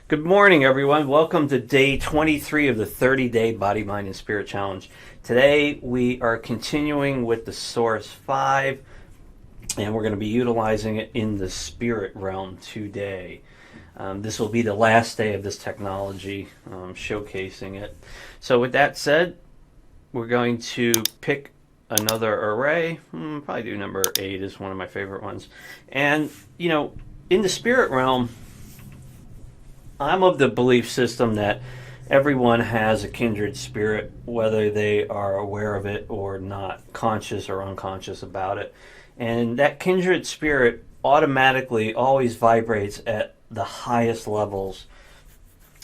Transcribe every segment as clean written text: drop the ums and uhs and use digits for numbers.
Good morning, everyone. Welcome to day 23 of the 30-day Body, Mind, and Spirit Challenge. Today, we are continuing with the Source 5, and we're going to be utilizing it in the spirit realm today. This will be the last day of this technology, showcasing it. So with that said, we're going to pick another array. Probably do number 8 is one of my favorite ones. And, you know, in the spirit realm, I'm of the belief system that everyone has a kindred spirit, whether they are aware of it or not, conscious or unconscious about it. And that kindred spirit automatically always vibrates at the highest levels.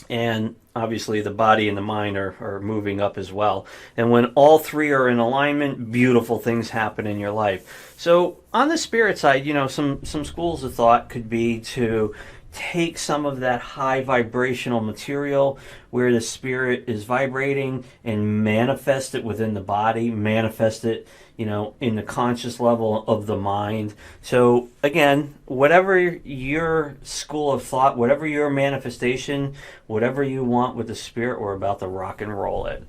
And obviously the body and the mind are moving up as well. And when all three are in alignment, beautiful things happen in your life. So on the spirit side, you know, some schools of thought could be to take some of that high vibrational material where the spirit is vibrating and manifest it within the body, manifest it, you know, in the conscious level of the mind. So again, whatever your school of thought, whatever your manifestation, whatever you want with the spirit, we're about to rock and roll it.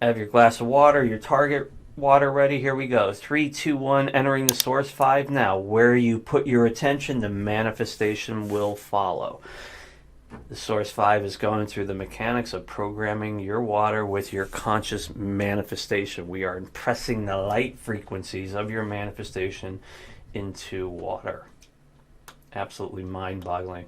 Have your glass of water, your target water ready. Here we go. 3, 2, 1, entering the Source 5 now. Where you put your attention, the manifestation will follow. The Source 5 is going through the mechanics of programming your water with your conscious manifestation. We are impressing the light frequencies of your manifestation into water. Absolutely mind-boggling.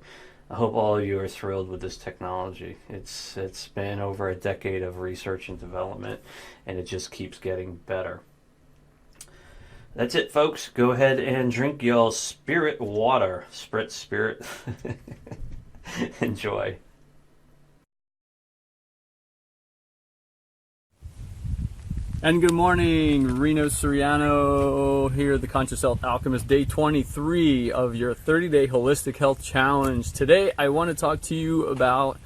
I hope all of you are thrilled with this technology. It's been over a decade of research and development, and it just keeps getting better. That's it, folks. Go ahead and drink your spirit water. Spritz Spirit. Enjoy. And good morning, Reno Soriano here at the Conscious Health Alchemist, day 23 of your 30-day holistic health challenge. Today, I want to talk to you about,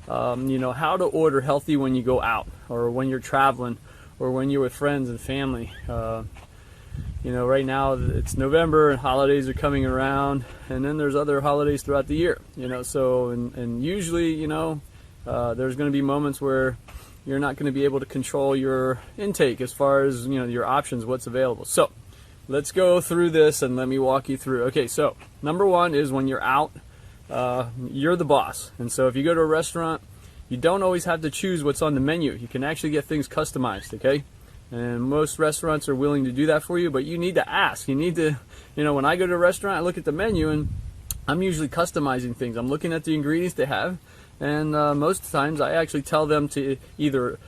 how to order healthy when you go out, or when you're traveling, or when you're with friends and family. Right now it's November and holidays are coming around, and then there's other holidays throughout the year. And usually, there's going to be moments where you're not going to be able to control your intake as far as, your options, what's available. So let's go through this and let me walk you through. Okay, so number one is when you're out, you're the boss. And so if you go to a restaurant, you don't always have to choose what's on the menu. You can actually get things customized, okay? And most restaurants are willing to do that for you, but you need to ask. You need to, when I go to a restaurant, I look at the menu and I'm usually customizing things. I'm looking at the ingredients they have. And most times I actually tell them to either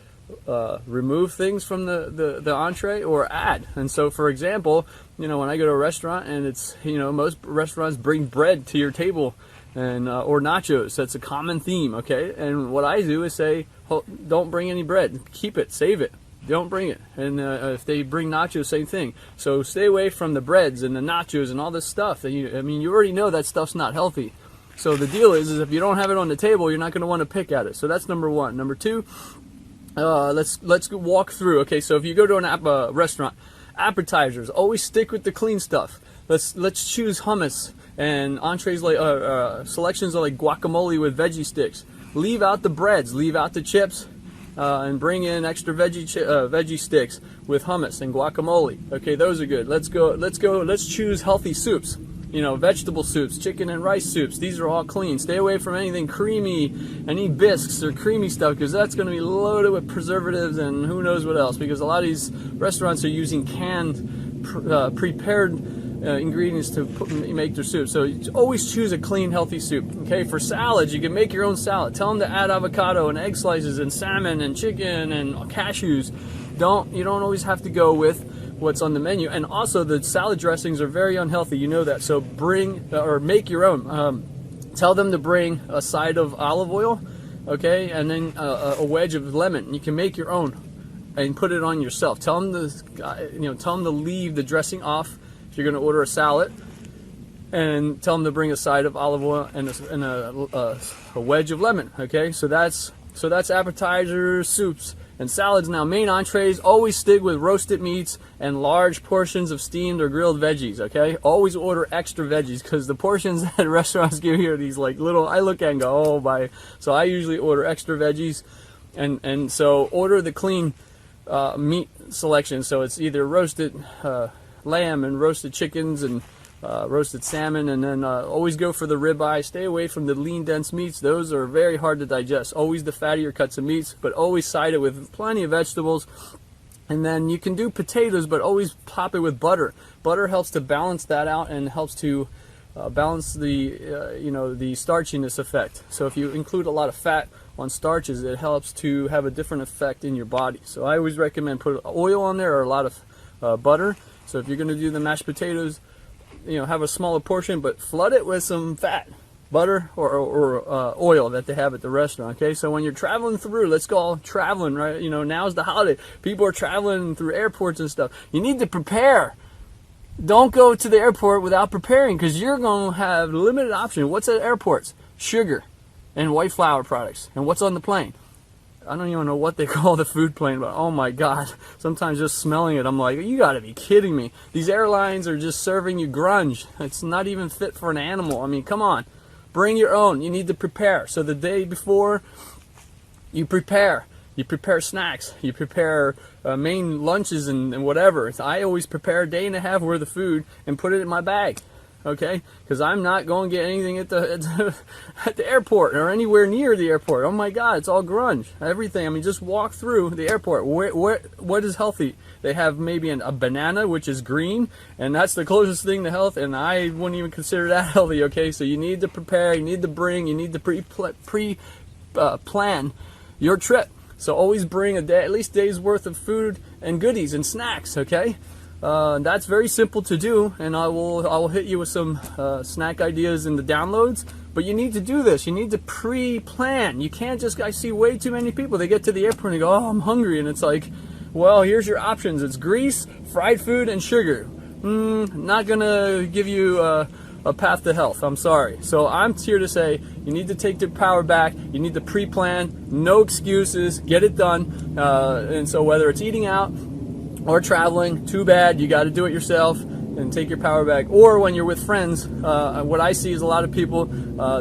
remove things from the entree or add. And so, for example, when I go to a restaurant and it's, most restaurants bring bread to your table and or nachos. That's a common theme, okay? And what I do is say, don't bring any bread. Keep it. Save it. Don't bring it. And if they bring nachos, same thing. So stay away from the breads and the nachos and all this stuff. You already know that stuff's not healthy. So the deal is if you don't have it on the table, you're not going to want to pick at it. So that's number one. Number two, let's walk through. Okay, so if you go to a restaurant, appetizers, always stick with the clean stuff. Let's choose hummus and entrees like selections of like guacamole with veggie sticks. Leave out the breads, leave out the chips, and bring in extra veggie sticks with hummus and guacamole. Okay, those are good. Let's go. Let's choose healthy soups. Vegetable soups, chicken and rice soups, these are all clean. Stay away from anything creamy, any bisques or creamy stuff, because that's going to be loaded with preservatives and who knows what else, because a lot of these restaurants are using canned, prepared ingredients to make their soup. So always choose a clean, healthy soup. Okay, for salads, you can make your own salad. Tell them to add avocado and egg slices and salmon and chicken and cashews. You don't always have to go with what's on the menu. And also the salad dressings are very unhealthy, you know that. So bring or make your own. Tell them to bring a side of olive oil, okay, and then a wedge of lemon. You can make your own and put it on yourself. Tell them to leave the dressing off if you're going to order a salad, and tell them to bring a side of olive oil and a wedge of lemon. Okay, so that's appetizers, soups, And salads now, main entrees, always stick with roasted meats and large portions of steamed or grilled veggies, okay? Always order extra veggies, because the portions that restaurants give here, these like little, I look at and go, oh my. So I usually order extra veggies, and so order the clean meat selection. So it's either roasted lamb and roasted chickens and roasted salmon, and then always go for the ribeye. Stay away from the lean, dense meats. Those are very hard to digest. Always the fattier cuts of meats, but always side it with plenty of vegetables. And then you can do potatoes, but always pop it with butter. Butter helps to balance that out and helps to balance the the starchiness effect. So if you include a lot of fat on starches, it helps to have a different effect in your body. So I always recommend put oil on there or a lot of butter. So if you're going to do the mashed potatoes, have a smaller portion, but flood it with some fat, butter or oil that they have at the restaurant. Okay, so when you're traveling through, let's go traveling, right? Now's the holiday. People are traveling through airports and stuff. You need to prepare. Don't go to the airport without preparing, because you're going to have limited option. What's at airports? Sugar and white flour products. And what's on the plane? I don't even know what they call the food plane, but oh my God, sometimes just smelling it, I'm like, you gotta be kidding me. These airlines are just serving you grunge. It's not even fit for an animal. I mean, come on, bring your own. You need to prepare. So the day before, you prepare snacks, you prepare main lunches and whatever. I always prepare a day and a half worth of food and put it in my bag. Okay, because I'm not going to get anything at the airport or anywhere near the airport. Oh my God, it's all grunge. Everything. I mean, just walk through the airport. What is healthy? They have maybe a banana, which is green, and that's the closest thing to health, and I wouldn't even consider that healthy. Okay, so you need to prepare, you need to bring, you need to plan your trip. So always bring at least a day's worth of food and goodies and snacks. Okay. That's very simple to do, and I will hit you with some snack ideas in the downloads. But you need to do this. You need to pre-plan. You can't just. I see way too many people. They get to the airport and they go, "Oh, I'm hungry," and it's like, well, here's your options. It's grease, fried food, and sugar. Not gonna give you a path to health. I'm sorry. So I'm here to say you need to take the power back. You need to pre-plan. No excuses. Get it done. And so whether it's eating out or traveling, too bad, you got to do it yourself and take your power back. Or when you're with friends, what I see is a lot of people,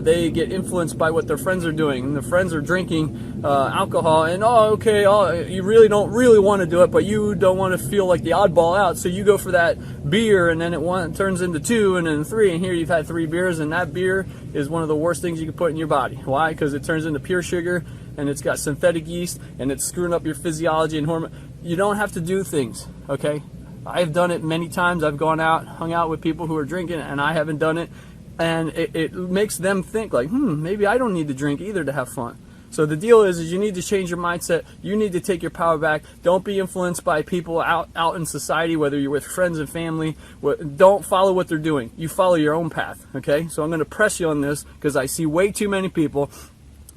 they get influenced by what their friends are doing, and their friends are drinking alcohol, and you really don't really want to do it, but you don't want to feel like the oddball out, so you go for that beer, and then it turns into 2 and then 3, and here you've had 3 beers, and that beer is one of the worst things you can put in your body. Why? Because it turns into pure sugar, and it's got synthetic yeast, and it's screwing up your physiology and hormone. You don't have to do things, okay? I've done it many times. I've gone out, hung out with people who are drinking, and I haven't done it. And it makes them think like, maybe I don't need to drink either to have fun. So the deal is you need to change your mindset. You need to take your power back. Don't be influenced by people out in society, whether you're with friends and family. Don't follow what they're doing. You follow your own path, okay? So I'm going to press you on this because I see way too many people.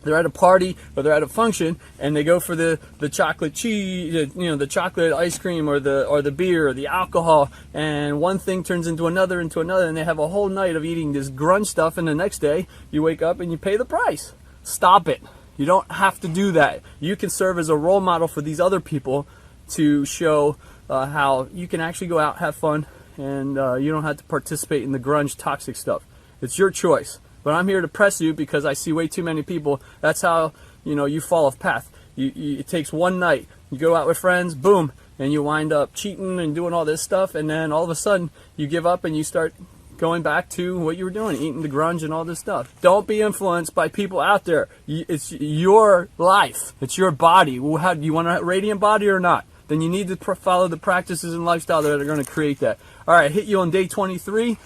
They're at a party or they're at a function and they go for the chocolate cheese, the chocolate ice cream or the beer or the alcohol, and one thing turns into another, and they have a whole night of eating this grunge stuff, and the next day you wake up and you pay the price. Stop it. You don't have to do that. You can serve as a role model for these other people to show how you can actually go out, have fun, and you don't have to participate in the grunge toxic stuff. It's your choice. But I'm here to press you because I see way too many people. That's how, you fall off path. It takes one night. You go out with friends, boom, and you wind up cheating and doing all this stuff, and then all of a sudden you give up and you start going back to what you were doing, eating the grunge and all this stuff. Don't be influenced by people out there. It's your life. It's your body. Do you want a radiant body or not? Then you need to follow the practices and lifestyle that are going to create that. All right, hit you on day 23.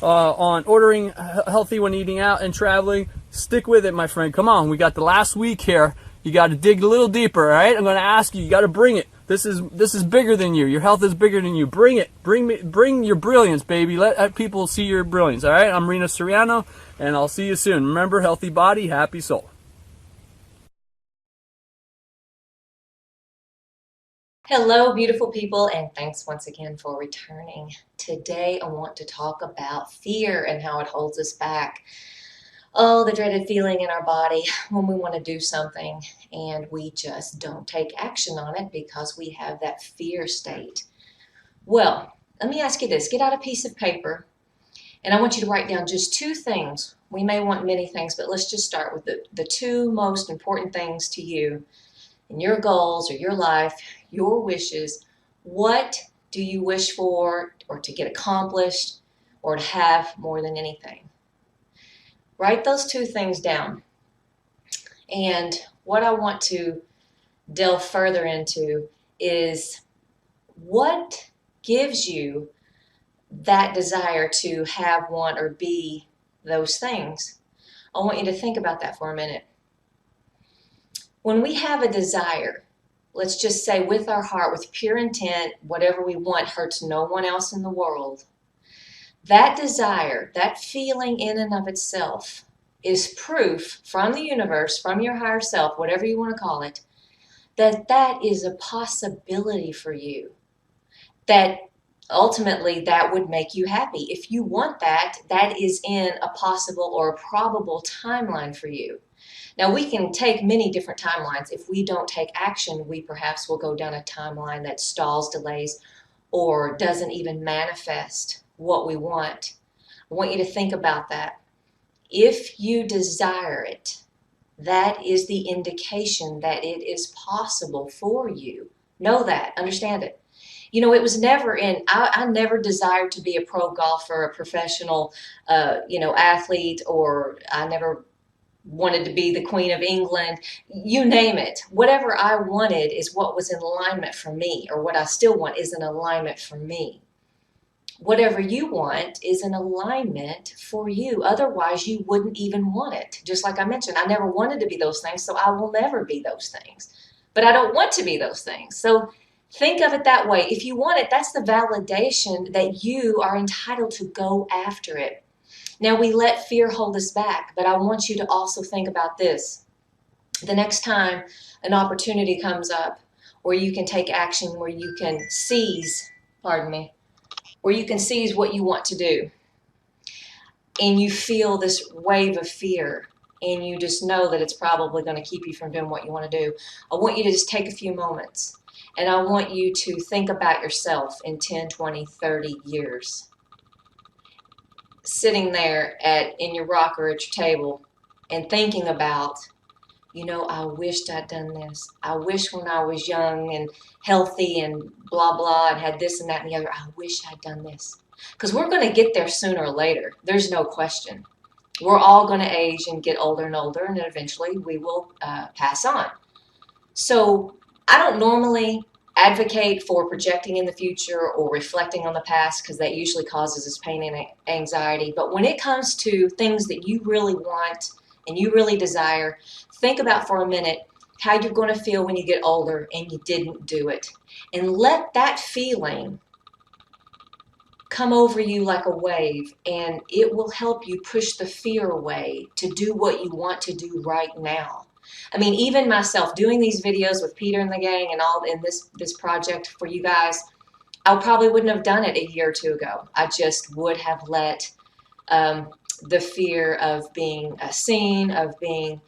On ordering healthy when eating out and traveling. Stick with it, my friend. Come on, we got the last week here. You got to dig a little deeper, all right? I'm going to ask you. You got to bring it. This is bigger than you. Your health is bigger than you. Bring it. Bring your brilliance, baby. Let people see your brilliance, all right? I'm Reno Soriano, and I'll see you soon. Remember, healthy body, happy soul. Hello, beautiful people, and thanks once again for returning. Today, I want to talk about fear and how it holds us back. Oh, the dreaded feeling in our body when we want to do something and we just don't take action on it because we have that fear state. Well, let me ask you this. Get out a piece of paper and I want you to write down just two things. We may want many things, but let's just start with the two most important things to you in your goals or your life, your wishes. What do you wish for or to get accomplished or to have more than anything? Write those two things down. And what I want to delve further into is what gives you that desire to have, want, or be those things. I want you to think about that for a minute. When we have a desire, let's just say with our heart, with pure intent, whatever we want hurts no one else in the world. That desire, that feeling in and of itself is proof from the universe, from your higher self, whatever you want to call it, that that is a possibility for you. That ultimately that would make you happy. If you want that, that is in a possible or a probable timeline for you. Now, we can take many different timelines. If we don't take action, we perhaps will go down a timeline that stalls, delays, or doesn't even manifest what we want. I want you to think about that. If you desire it, that is the indication that it is possible for you. Know that, understand it. You know, it was never I never desired to be a pro golfer, a professional, athlete, or I never wanted to be the Queen of England. You name it. Whatever I wanted is what was in alignment for me, or what I still want is in alignment for me. Whatever you want is an alignment for you. Otherwise, you wouldn't even want it. Just like I mentioned, I never wanted to be those things, so I will never be those things. But I don't want to be those things. So think of it that way. If you want it, that's the validation that you are entitled to go after it. Now, we let fear hold us back, but I want you to also think about this. The next time an opportunity comes up where you can take action, where you can seize, where you can seize what you want to do, and you feel this wave of fear, and you just know that it's probably going to keep you from doing what you want to do, I want you to just take a few moments, and I want you to think about yourself in 10, 20, 30 years. Sitting there in your rocker at your table and thinking about, I wished I'd done this. I wish when I was young and healthy and blah, blah, and had this and that and the other, I wish I'd done this. Because we're going to get there sooner or later. There's no question. We're all going to age and get older and older, and eventually we will pass on. So I don't normally advocate for projecting in the future or reflecting on the past, because that usually causes us pain and anxiety. But when it comes to things that you really want and you really desire, think about for a minute how you're going to feel when you get older and you didn't do it. And let that feeling come over you like a wave, and it will help you push the fear away to do what you want to do right now. I mean, even myself doing these videos with Peter and the gang and all in this project for you guys, I probably wouldn't have done it a year or two ago. I just would have let the fear of being seen, of being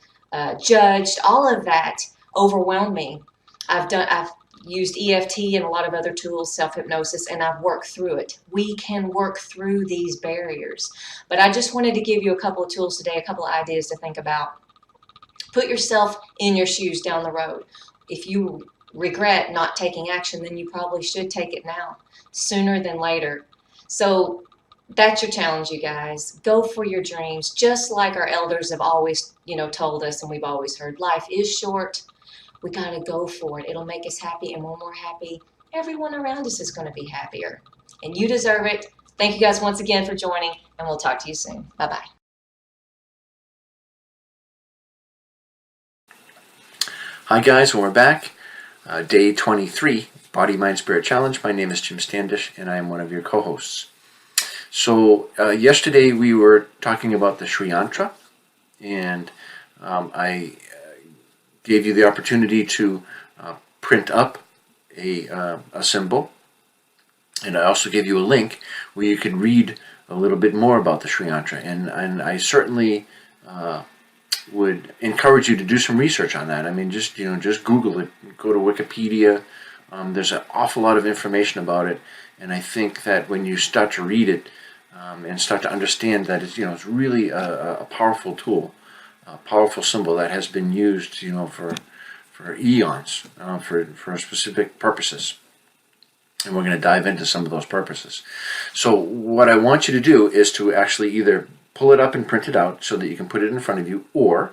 judged, all of that overwhelm me. I've used EFT and a lot of other tools, self-hypnosis, and I've worked through it. We can work through these barriers. But I just wanted to give you a couple of tools today, a couple of ideas to think about. Put yourself in your shoes down the road. If you regret not taking action, then you probably should take it now, sooner than later. So that's your challenge, you guys. Go for your dreams, just like our elders have always, told us, and we've always heard. Life is short. We got to go for it. It'll make us happy, and when we're happy, everyone around us is going to be happier. And you deserve it. Thank you guys once again for joining, and we'll talk to you soon. Bye-bye. Hi guys, we're back. Day 23, Body, Mind, Spirit Challenge. My name is Jim Standish, and I am one of your co-hosts. So yesterday we were talking about the Sri Yantra, and I gave you the opportunity to print up a symbol, and I also gave you a link where you could read a little bit more about the Sri Yantra, and I certainly would encourage you to do some research on that. I mean, just Google it, go to Wikipedia. There's an awful lot of information about it, and I think that when you start to read it and start to understand that it's really a powerful tool, a powerful symbol that has been used for eons for specific purposes. And we're going to dive into some of those purposes. So what I want you to do is to actually either pull it up and print it out so that you can put it in front of you, or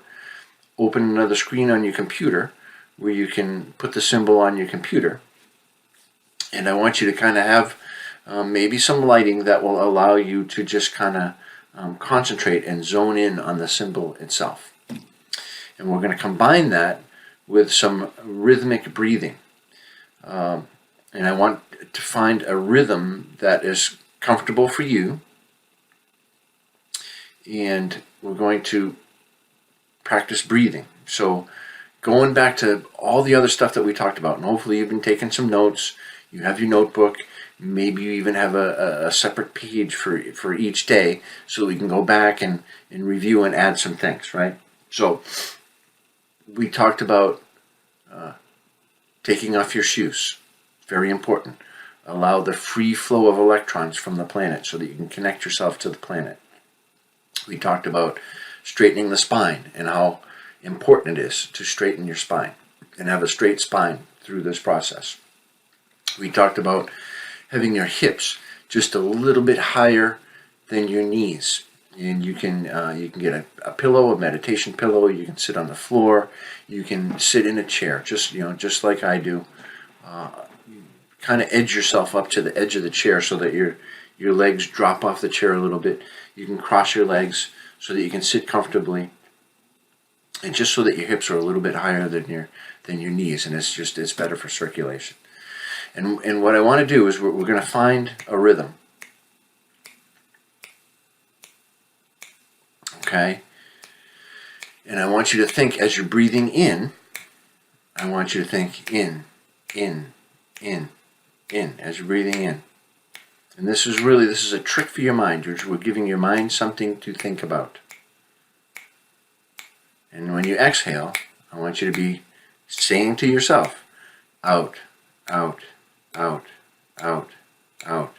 open another screen on your computer where you can put the symbol on your computer. And I want you to kind of have maybe some lighting that will allow you to just kind of concentrate and zone in on the symbol itself. And we're going to combine that with some rhythmic breathing. And I want to find a rhythm that is comfortable for you. And we're going to practice breathing. So going back to all the other stuff that we talked about, and hopefully you've been taking some notes, you have your notebook, maybe you even have a separate page for each day so we can go back and review and add some things, right? So we talked about taking off your shoes. Very important. Allow the free flow of electrons from the planet so that you can connect yourself to the planet. We talked about straightening the spine and how important it is to straighten your spine and have a straight spine through this process. We talked about having your hips just a little bit higher than your knees. And you can get a pillow, a meditation pillow. You can sit on the floor. You can sit in a chair, just like I do. Kind of edge yourself up to the edge of the chair so that your legs drop off the chair a little bit. You can cross your legs so that you can sit comfortably, and just so that your hips are a little bit higher than your knees, and it's better for circulation. And what I want to do is we're going to find a rhythm. Okay? And I want you to think as you're breathing in, I want you to think in, as you're breathing in. And this is a trick for your mind. We're giving your mind something to think about. And when you exhale, I want you to be saying to yourself, out, out, out, out, out,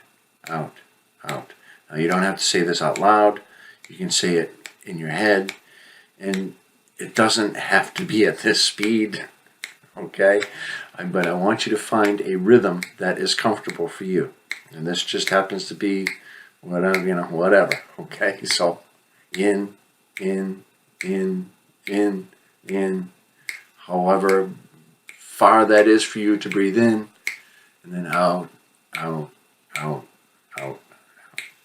out, out. Now you don't have to say this out loud. You can say it in your head. And it doesn't have to be at this speed. Okay? But I want you to find a rhythm that is comfortable for you. And this just happens to be whatever. Okay? So in, however far that is for you to breathe in, and then out, out, out, out.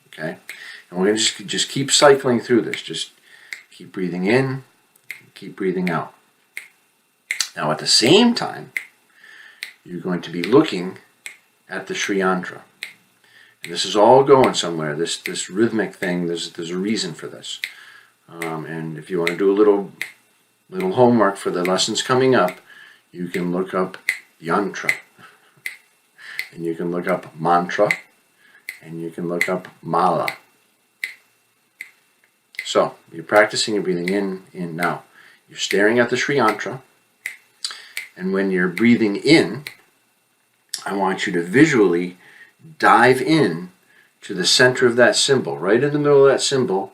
Okay? And we're going to just keep cycling through this. Just keep breathing in, keep breathing out. Now at the same time, you're going to be looking at the Sri Yantra. And this is all going somewhere. This rhythmic thing, there's a reason for this. And if you want to do a little homework for the lessons coming up, you can look up yantra, and you can look up mantra, and you can look up mala. So you're practicing your breathing in now. You're staring at the Sri Yantra, and when you're breathing in, I want you to visually dive in to the center of that symbol. Right in the middle of that symbol,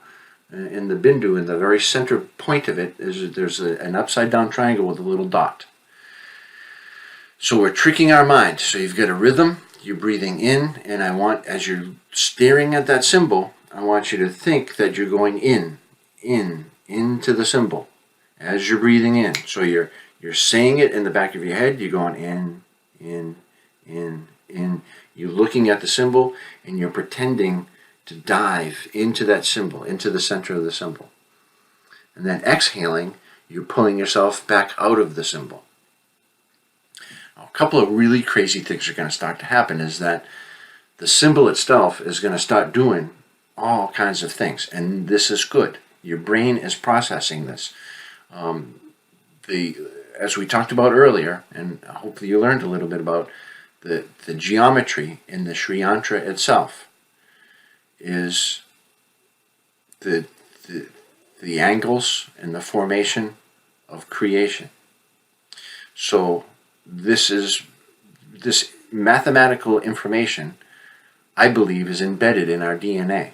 in the bindu, in the very center point of it, there's an upside down triangle with a little dot. So we're tricking our mind. So you've got a rhythm, you're breathing in, and I want, as you're staring at that symbol, I want you to think that you're going into the symbol as you're breathing in. So you're saying it in the back of your head, you're going in. You're looking at the symbol, and you're pretending to dive into that symbol, into the center of the symbol. And then exhaling, you're pulling yourself back out of the symbol. Now, a couple of really crazy things are going to start to happen is that the symbol itself is going to start doing all kinds of things, and this is good. Your brain is processing this. As we talked about earlier, and hopefully you learned a little bit about the geometry in the Sri Yantra itself, is the the angles and the formation of creation. So this mathematical information, I believe, is embedded in our DNA.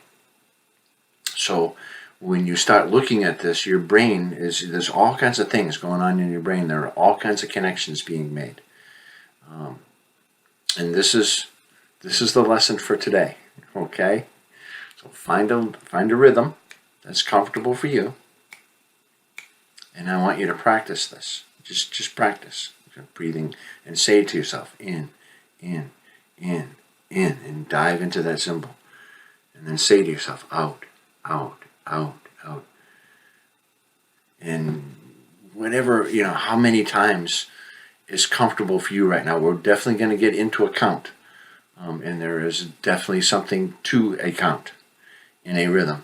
So when you start looking at this, your brain there's all kinds of things going on in your brain. There are all kinds of connections being made. And this is the lesson for today. Okay? So find a rhythm that's comfortable for you. And I want you to practice this. Just practice breathing and say to yourself, in, and dive into that symbol. And then say to yourself, out, out, out, out. And whenever, how many times is comfortable for you right now. We're definitely going to get into a count. And there is definitely something to a count in a rhythm.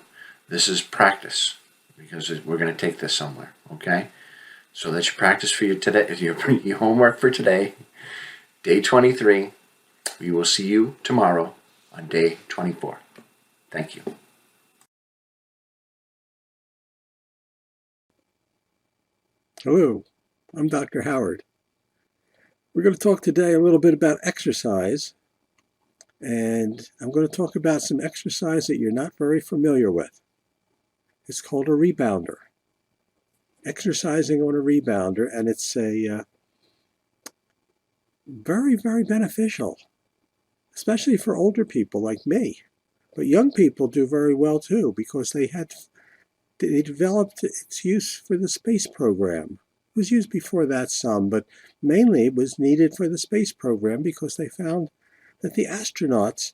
This is practice because we're going to take this somewhere, okay? So that's your practice for you today, your homework for today, day 23. We will see you tomorrow on day 24. Thank you. Hello, I'm Dr. Howard. We're going to talk today a little bit about exercise, and I'm going to talk about some exercise that you're not very familiar with. It's called a rebounder. Exercising on a rebounder, and it's a very, very beneficial, especially for older people like me. But young people do very well too because they developed its use for the space program. It was used before that some, but mainly it was needed for the space program because they found that the astronauts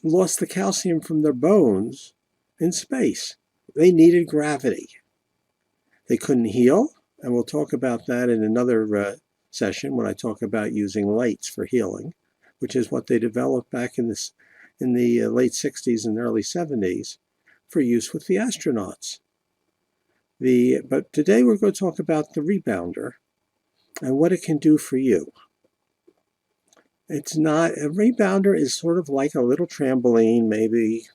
lost the calcium from their bones in space. They needed gravity. They couldn't heal, and we'll talk about that in another session when I talk about using lights for healing, which is what they developed back in the late 60s and early 70s for use with the astronauts. But today we're going to talk about the rebounder and what it can do for you. A rebounder is sort of like a little trampoline, maybe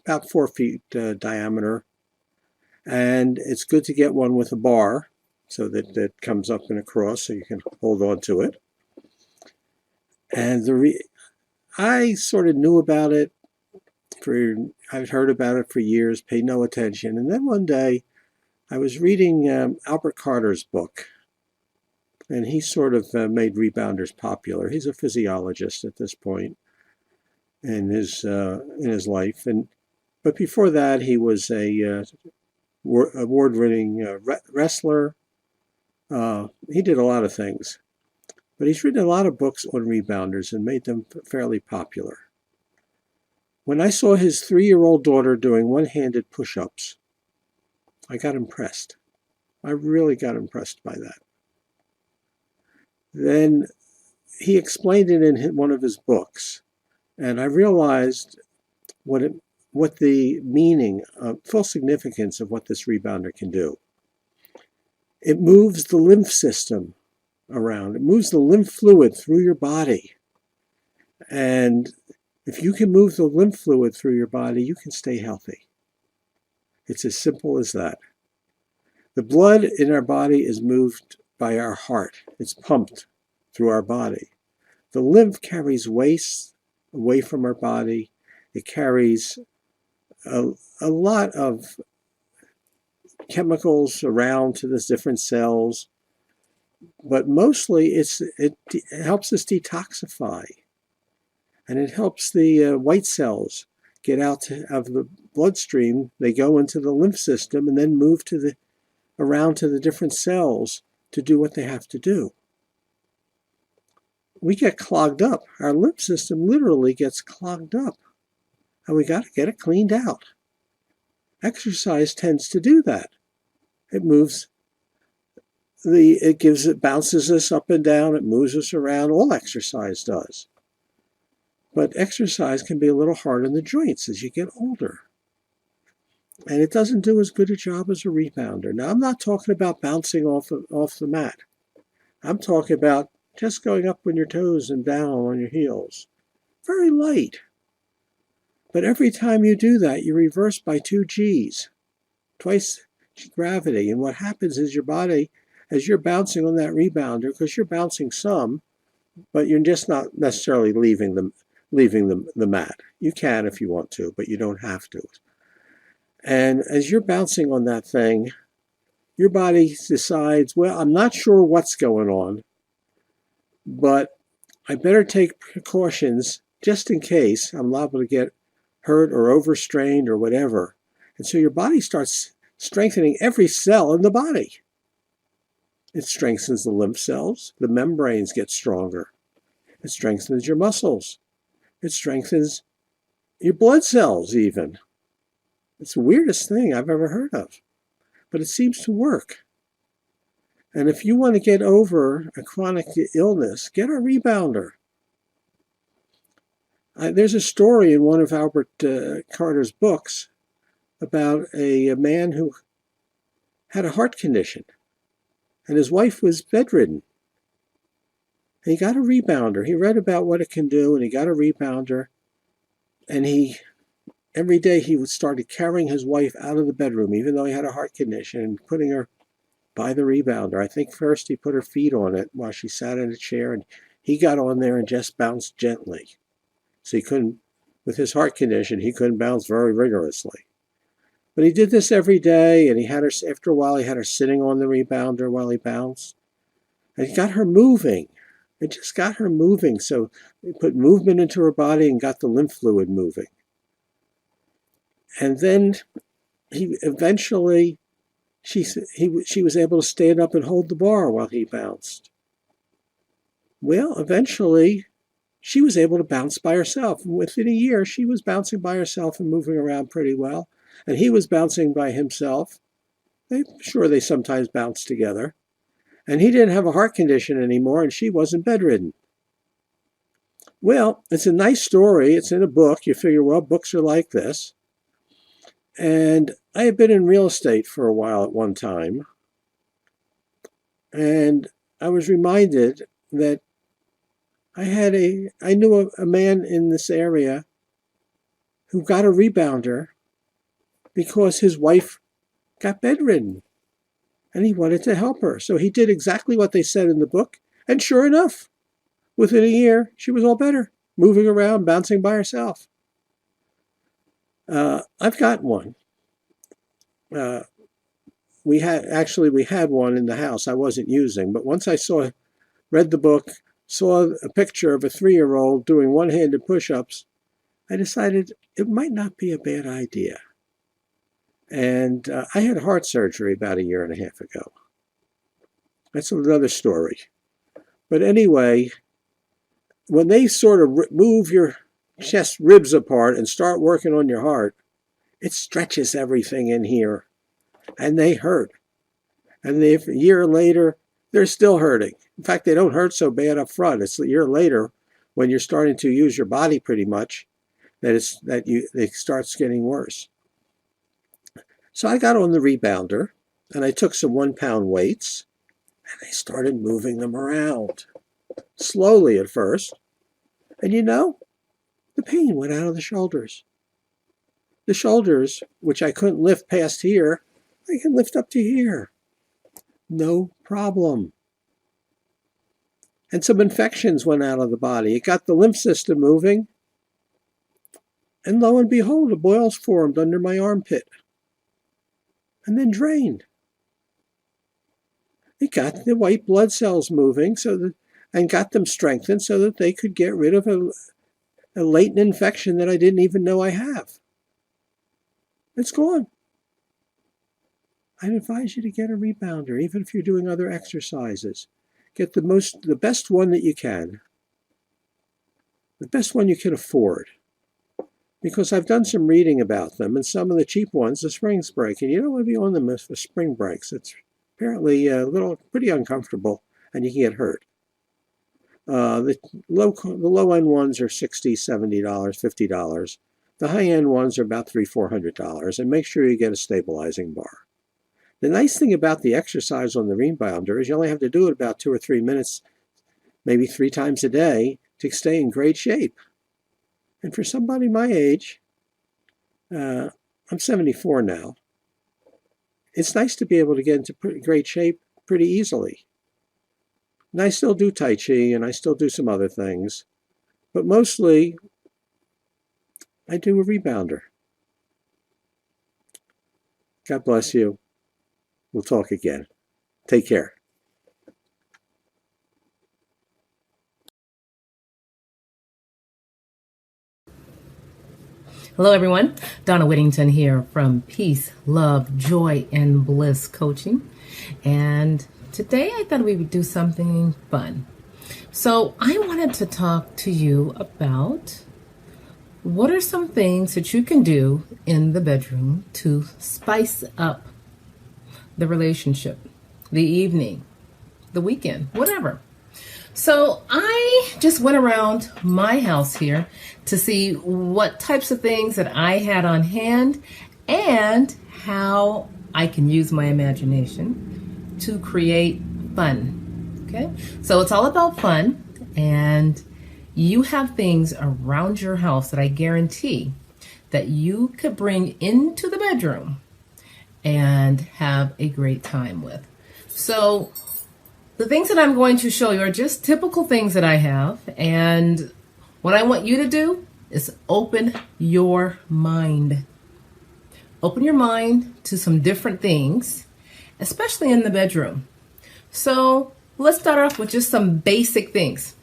about 4 feet diameter. And it's good to get one with a bar so that it comes up and across so you can hold on to it. And I sort of knew about it I've heard about it for years, paid no attention. And then one day I was reading Albert Carter's book, and he sort of made rebounders popular. He's a physiologist at this point in his life. But before that, he was a award-winning wrestler. He did a lot of things. But he's written a lot of books on rebounders and made them fairly popular. When I saw his 3-year-old daughter doing one-handed push-ups, I got impressed. I really got impressed by that. Then he explained it in one of his books, and I realized what the meaning, full significance of what this rebounder can do. It moves the lymph system around. It moves the lymph fluid through your body. And if you can move the lymph fluid through your body, you can stay healthy. It's as simple as that. The blood in our body is moved by our heart. It's pumped through our body. The lymph carries waste away from our body. It carries a lot of chemicals around to the different cells, but mostly it helps us detoxify. And it helps the white cells get out of the bloodstream. They go into the lymph system and then move around to the different cells to do what they have to do. We get clogged up. Our lymph system literally gets clogged up. And we got to get it cleaned out. Exercise tends to do that. It moves it bounces us up and down. It moves us around. All exercise does. But exercise can be a little hard on the joints as you get older. And it doesn't do as good a job as a rebounder. Now, I'm not talking about bouncing off the mat. I'm talking about just going up on your toes and down on your heels. Very light. But every time you do that, you reverse by 2 G's, twice gravity. And what happens is your body, as you're bouncing on that rebounder, because you're bouncing some, but you're just not necessarily leaving the mat. You can if you want to, but you don't have to. And as you're bouncing on that thing, your body decides, well, I'm not sure what's going on, but I better take precautions just in case I'm liable to get hurt or overstrained or whatever. And so your body starts strengthening every cell in the body. It strengthens the lymph cells. The membranes get stronger. It strengthens your muscles. It strengthens your blood cells even. It's the weirdest thing I've ever heard of, but it seems to work. And if you want to get over a chronic illness, get a rebounder. There's a story in one of Albert Carter's books about a man who had a heart condition, and his wife was bedridden. And he got a rebounder. He read about what it can do, and he got a rebounder. And every day he started carrying his wife out of the bedroom, even though he had a heart condition, and putting her by the rebounder. I think first he put her feet on it while she sat in a chair, and he got on there and just bounced gently. So he couldn't, with his heart condition, he couldn't bounce very rigorously. But he did this every day, and he had her, after a while, he had her sitting on the rebounder while he bounced. And he got her moving. It just got her moving. So he put movement into her body and got the lymph fluid moving. And then he eventually, she was able to stand up and hold the bar while he bounced. Well, eventually, she was able to bounce by herself. And within a year, she was bouncing by herself and moving around pretty well. And he was bouncing by himself. I'm sure they sometimes bounced together. And he didn't have a heart condition anymore, and she wasn't bedridden. Well, it's a nice story. It's in a book. You figure, well, books are like this. And I had been in real estate for a while at one time. And I was reminded that I knew a man in this area who got a rebounder because his wife got bedridden. And he wanted to help her. So he did exactly what they said in the book. And sure enough, within a year, she was all better, moving around, bouncing by herself. I've got one. We had one in the house I wasn't using. But once I read the book, saw a picture of a 3-year-old doing one-handed push-ups, I decided it might not be a bad idea. And I had heart surgery about 1.5 years ago. That's another story. But anyway, when they sort of move your chest ribs apart and start working on your heart, it stretches everything in here. And they hurt. And a year later, they're still hurting. In fact, they don't hurt so bad up front. It's a year later, when you're starting to use your body pretty much, it starts getting worse. So I got on the rebounder, and I took some 1-pound weights, and I started moving them around. Slowly at first. And the pain went out of the shoulders. The shoulders, which I couldn't lift past here, I can lift up to here. No problem. And some infections went out of the body. It got the lymph system moving. And lo and behold, the boils formed under my armpit. And then drained. It got the white blood cells moving and got them strengthened so that they could get rid of a latent infection that I didn't even know I have. It's gone. I'd advise you to get a rebounder, even if you're doing other exercises. Get the best one that you can. The best one you can afford. Because I've done some reading about them, and some of the cheap ones, the springs break, and you don't want to be on them for spring breaks. It's apparently pretty uncomfortable, and you can get hurt. The low-end ones are $60, $70, $50. The high-end ones are about $300, $400, and make sure you get a stabilizing bar. The nice thing about the exercise on the rebounder is you only have to do it about 2 or 3 minutes, maybe 3 times a day, to stay in great shape. And for somebody my age, I'm 74 now. It's nice to be able to get into great shape pretty easily. And I still do Tai Chi and I still do some other things. But mostly, I do a rebounder. God bless you. We'll talk again. Take care. Hello, everyone. Donna Whittington here from Peace, Love, Joy, and Bliss Coaching. And today I thought we would do something fun. So I wanted to talk to you about what are some things that you can do in the bedroom to spice up the relationship, the evening, the weekend, whatever. So I just went around my house here to see what types of things that I had on hand and how I can use my imagination to create fun. Okay? So it's all about fun, and you have things around your house that I guarantee that you could bring into the bedroom and have a great time with. So the things that I'm going to show you are just typical things that I have, and what I want you to do is open your mind. Open your mind to some different things, especially in the bedroom. So let's start off with just some basic things.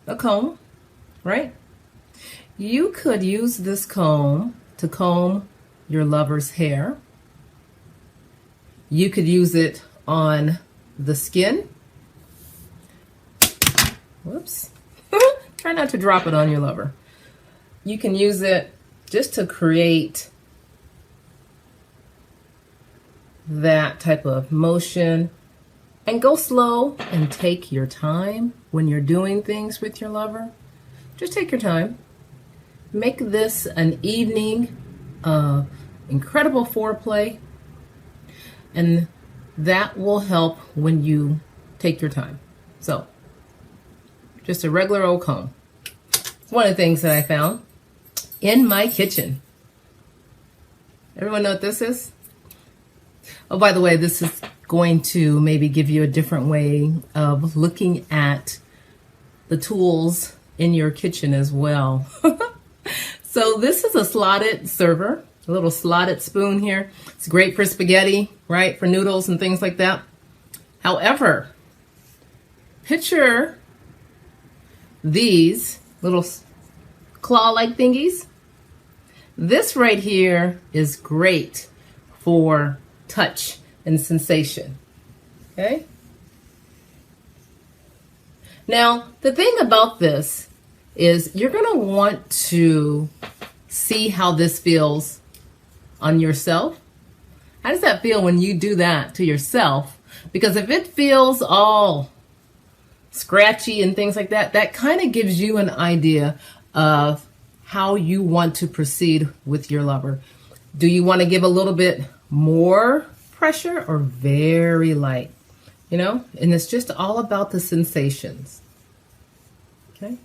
A comb, right? You could use this comb to comb your lover's hair. You could use it on the skin. Whoops. Try not to drop it on your lover. You can use it just to create that type of motion, and go slow and take your time when you're doing things with your lover. Just take your time. Make this an evening of incredible foreplay, and that will help when you take your time. So, just a regular old comb. It's one of the things that I found in my kitchen. Everyone know what this is? Oh, by the way, this is going to maybe give you a different way of looking at the tools in your kitchen as well. So this is a slotted server, a little slotted spoon here. It's great for spaghetti, right? For noodles and things like that. However, picture these little claw-like thingies. This right here is great for touch and sensation. Okay? Now, the thing about this is you're going to want to see how this feels on yourself. How does that feel when you do that to yourself? Because if it feels all scratchy and things like that, that kind of gives you an idea of how you want to proceed with your lover. Do you want to give a little bit more pressure or very light? You know, and it's just all about the sensations. Okay?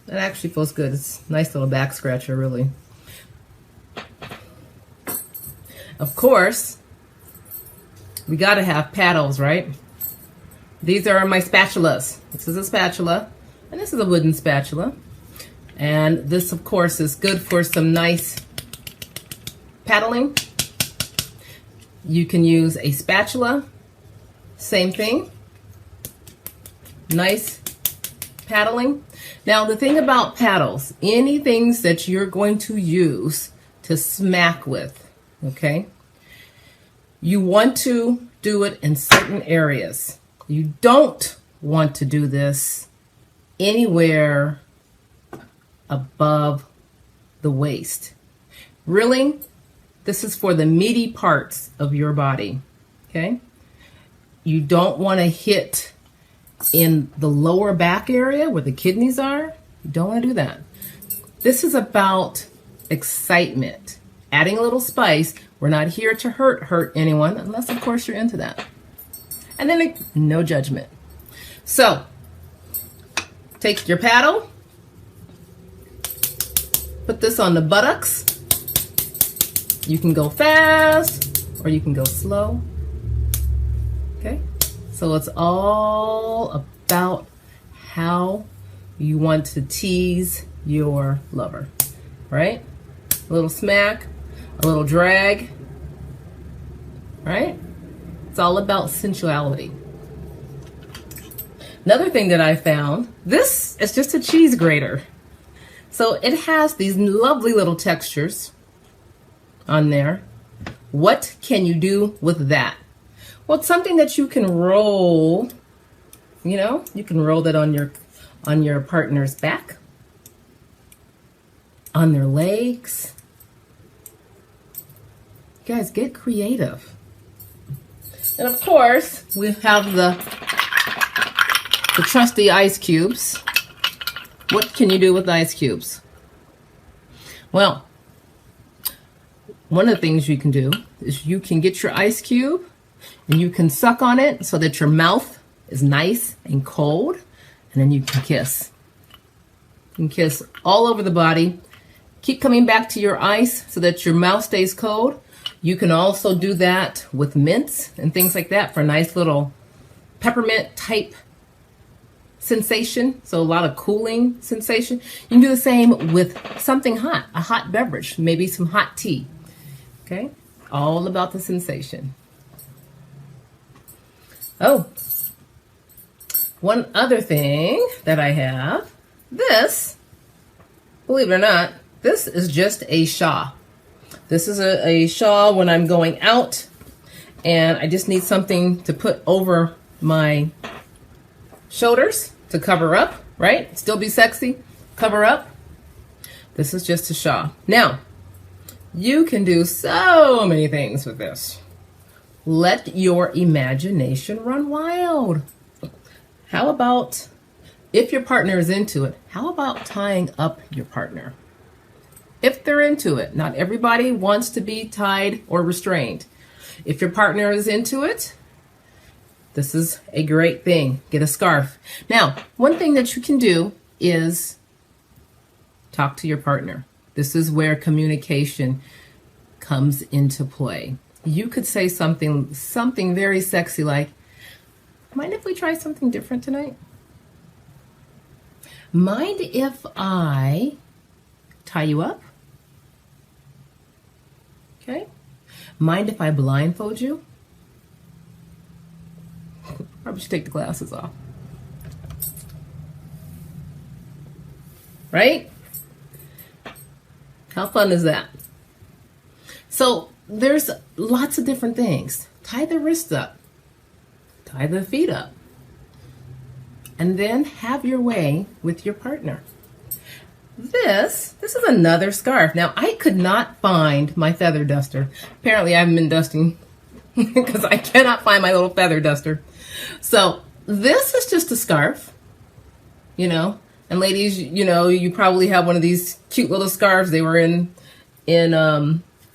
That actually feels good. It's a nice little back scratcher, really. Of course, we got to have paddles, right? These are my spatulas. This is a spatula, and this is a wooden spatula. And this, of course, is good for some nice paddling. You can use a spatula. Same thing. Nice paddling. Now, the thing about paddles, any things that you're going to use to smack with, okay? You want to do it in certain areas. You don't want to do this anywhere above the waist. Really, this is for the meaty parts of your body, okay? You don't want to hit in the lower back area where the kidneys are. You don't want to do that. This is about excitement, adding a little spice. We're not here to hurt anyone, unless, of course, you're into that. And then no judgment. So, take your paddle, put this on the buttocks. You can go fast or you can go slow. Okay? So it's all about how you want to tease your lover, right? A little smack, a little drag, right? It's all about sensuality. Another thing that I found, this is just a cheese grater. So it has these lovely little textures on there. What can you do with that? Well, it's something that you can roll, you know, you can roll that on your partner's back, on their legs. You guys, get creative. And of course, we have the trusty ice cubes. What can you do with ice cubes? Well, one of the things you can do is you can get your ice cube and you can suck on it so that your mouth is nice and cold, and then you can kiss. You can kiss all over the body. Keep coming back to your ice so that your mouth stays cold. You can also do that with mints and things like that for a nice little peppermint type sensation, so a lot of cooling sensation. You can do the same with something hot, a hot beverage, maybe some hot tea. Okay, all about the sensation. Oh, one other thing that I have, this, believe it or not, this is just a shawl. This is a shawl when I'm going out and I just need something to put over my shoulders to cover up, right? Still be sexy, cover up. This is just a shawl. Now, you can do so many things with this. Let your imagination run wild. How about, if your partner is into it, how about tying up your partner? If they're into it, not everybody wants to be tied or restrained. If your partner is into it, this is a great thing. Get a scarf. Now, one thing that you can do is talk to your partner. This is where communication comes into play. You could say something very sexy like, mind if we try something different tonight? Mind if I tie you up? Okay. Mind if I blindfold you? Probably should take the glasses off. Right? How fun is that? So there's lots of different things. Tie the wrists up. Tie the feet up. And then have your way with your partner. This is another scarf. Now, I could not find my feather duster. Apparently, I haven't been dusting because I cannot find my little feather duster. So this is just a scarf, you know. And ladies, you know, you probably have one of these cute little scarves. They were in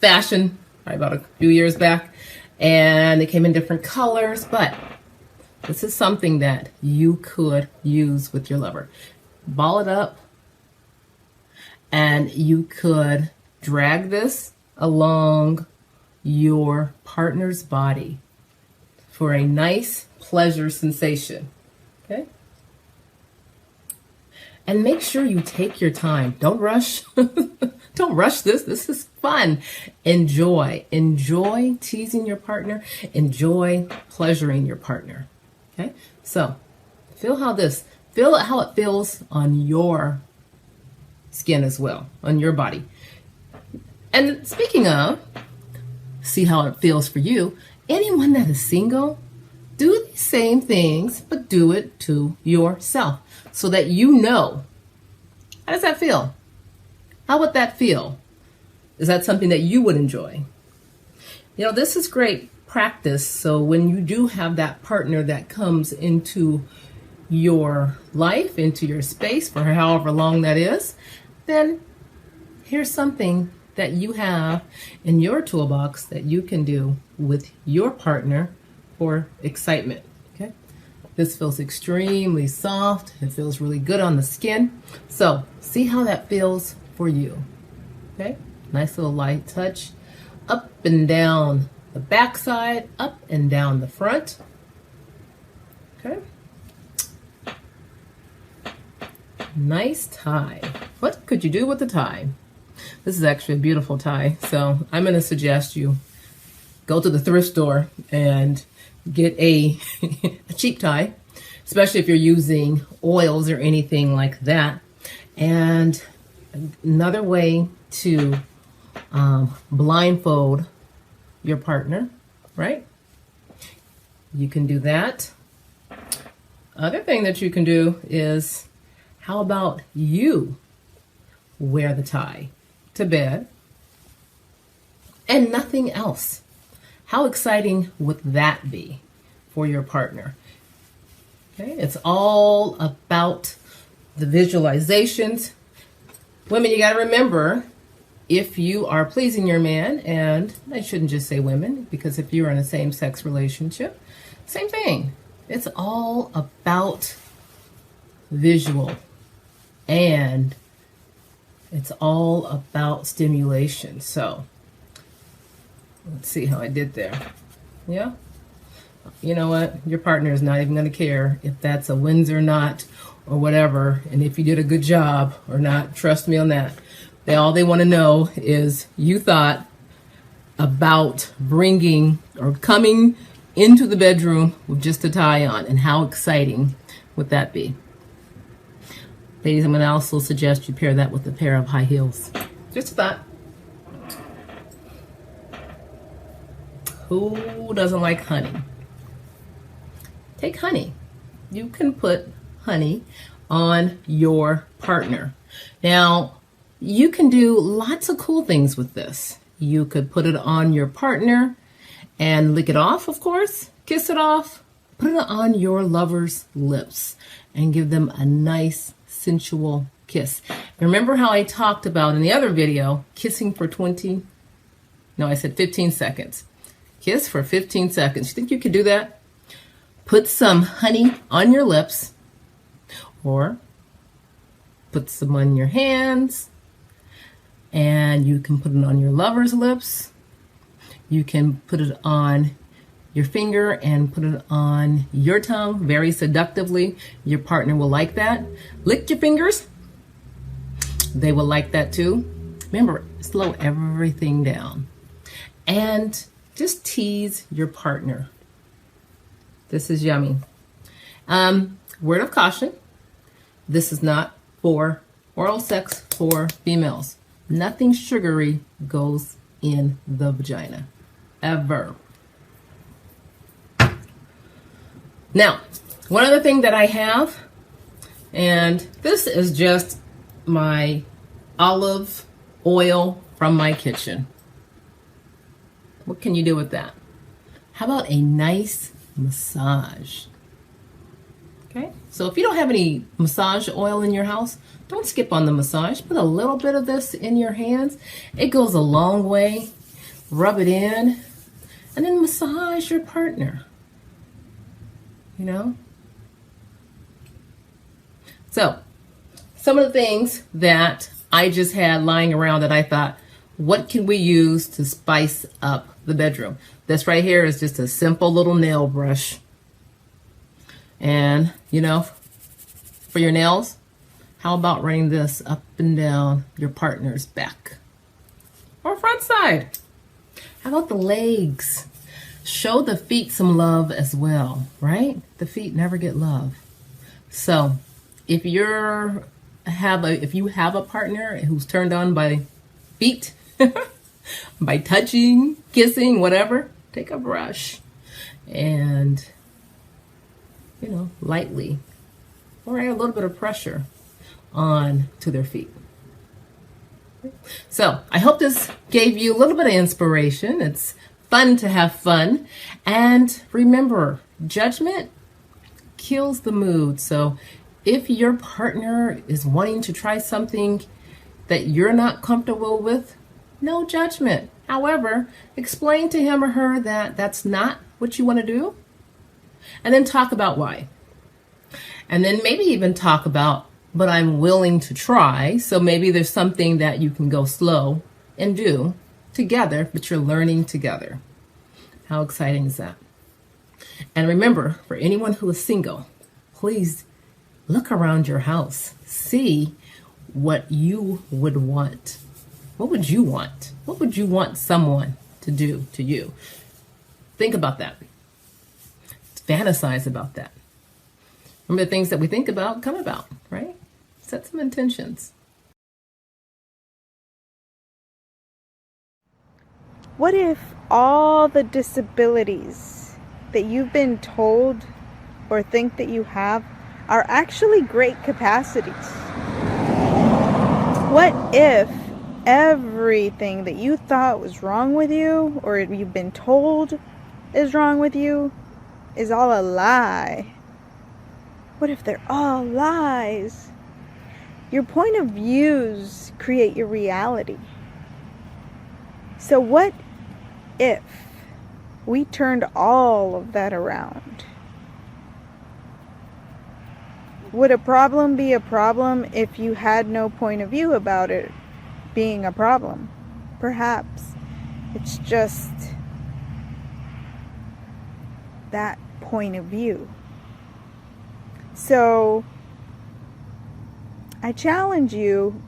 fashion probably about a few years back, and they came in different colors. But this is something that you could use with your lover. Ball it up, and you could drag this along your partner's body for a nice pleasure sensation. Okay? And make sure you take your time. Don't rush. Don't rush this. This is fun. Enjoy. Enjoy teasing your partner. Enjoy pleasuring your partner. Okay? So, feel how it feels on your skin as well, on your body. And speaking of, see how it feels for you. Anyone that is single, do the same things, but do it to yourself so that you know. How does that feel? How would that feel? Is that something that you would enjoy? You know, this is great practice. So when you do have that partner that comes into your life, into your space for however long that is, then here's something that you have in your toolbox that you can do with your partner for excitement. Okay, this feels extremely soft. It feels really good on the skin. So see how that feels for you. Okay, nice little light touch. Up and down the back side, up and down the front. Okay. Nice tie. What could you do with the tie? This is actually a beautiful tie, so I'm going to suggest you go to the thrift store and get a cheap tie, especially if you're using oils or anything like that. And another way to blindfold your partner, right? You can do that. Other thing that you can do is, how about you wear the tie to bed and nothing else? How exciting would that be for your partner? Okay, it's all about the visualizations. Women, you got to remember, if you are pleasing your man, and I shouldn't just say women, because if you're in a same-sex relationship, same thing. It's all about visual, and it's all about stimulation. So let's see how I did there. Yeah. You know what? Your partner is not even going to care if that's a Windsor knot or whatever, and if you did a good job or not. Trust me on that. All they want to know is you thought about bringing or coming into the bedroom with just a tie on, and how exciting would that be? Ladies, I'm going to also suggest you pair that with a pair of high heels. Just a thought. Who doesn't like honey? Take honey. You can put honey on your partner. Now, you can do lots of cool things with this. You could put it on your partner and lick it off, of course, kiss it off, put it on your lover's lips and give them a nice, sensual kiss. Remember how I talked about in the other video, kissing for 15 seconds. Kiss for 15 seconds. You think you could do that? Put some honey on your lips, or put some on your hands, and you can put it on your lover's lips. You can put it on your finger and put it on your tongue very seductively. Your partner will like that. Lick your fingers. They will like that too. Remember, slow everything down. And just tease your partner. This is yummy. Word of caution. This is not for oral sex for females. Nothing sugary goes in the vagina. Ever. Now, one other thing that I have, and this is just my olive oil from my kitchen. What can you do with that? How about a nice massage? Okay, so if you don't have any massage oil in your house, don't skip on the massage. Put a little bit of this in your hands. It goes a long way. Rub it in, and then massage your partner. You know? So, some of the things that I just had lying around that I thought, what can we use to spice up the bedroom? This right here is just a simple little nail brush. And, you know, for your nails, how about running this up and down your partner's back or front side? How about the legs? Show the feet some love as well, right? The feet never get love. So if you have a partner who's turned on by feet, by touching, kissing, whatever, take a brush and, you know, lightly, or add a little bit of pressure on to their feet. So I hope this gave you a little bit of inspiration. It's fun to have fun. And remember, judgment kills the mood. So if your partner is wanting to try something that you're not comfortable with, no judgment. However, explain to him or her that that's not what you want to do, and then talk about why. And then maybe even talk about but I'm willing to try. So maybe there's something that you can go slow and do together, but you're learning together. How exciting is that? And remember, for anyone who is single, please look around your house. See what you would want. What would you want? What would you want someone to do to you? Think about that. Fantasize about that. Remember, the things that we think about come about, right? Set some intentions. What if all the disabilities that you've been told or think that you have are actually great capacities? What if everything that you thought was wrong with you or you've been told is wrong with you is all a lie? What if they're all lies? Your point of views create your reality. So what if we turned all of that around? Would a problem be a problem if you had no point of view about it being a problem? Perhaps. It's just that point of view. So I challenge you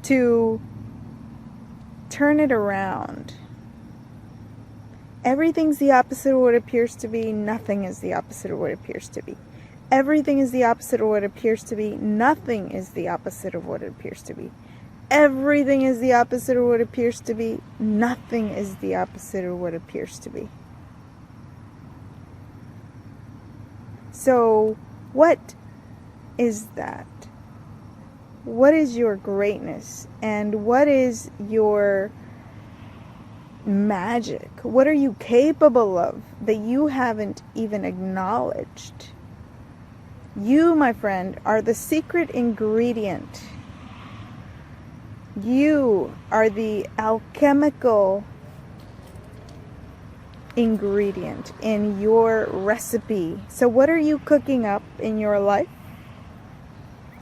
to turn it around. Everything's the opposite of what it appears to be. Nothing is the opposite of what it appears to be. Everything is the opposite of what it appears to be. Nothing is the opposite of what it appears to be. Everything is the opposite of what it appears to be. Nothing is the opposite of what it appears to be. So, what is that? What is your greatness? And what is your magic? What are you capable of that you haven't even acknowledged? You, my friend, are the secret ingredient. You are the alchemical ingredient in your recipe. So what are you cooking up in your life?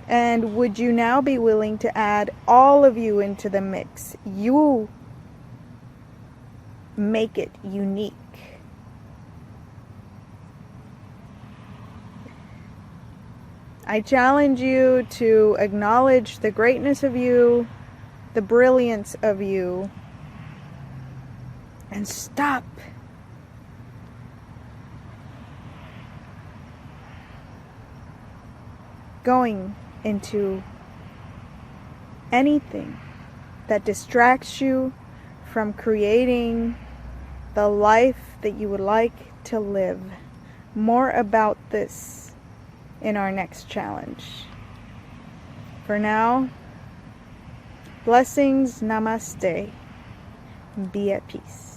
And would you now be willing to add all of you into the mix? You make it unique. I challenge you to acknowledge the greatness of you, the brilliance of you, and stop going into anything that distracts you from creating the life that you would like to live. More about this in our next challenge. For now, blessings, namaste, be at peace.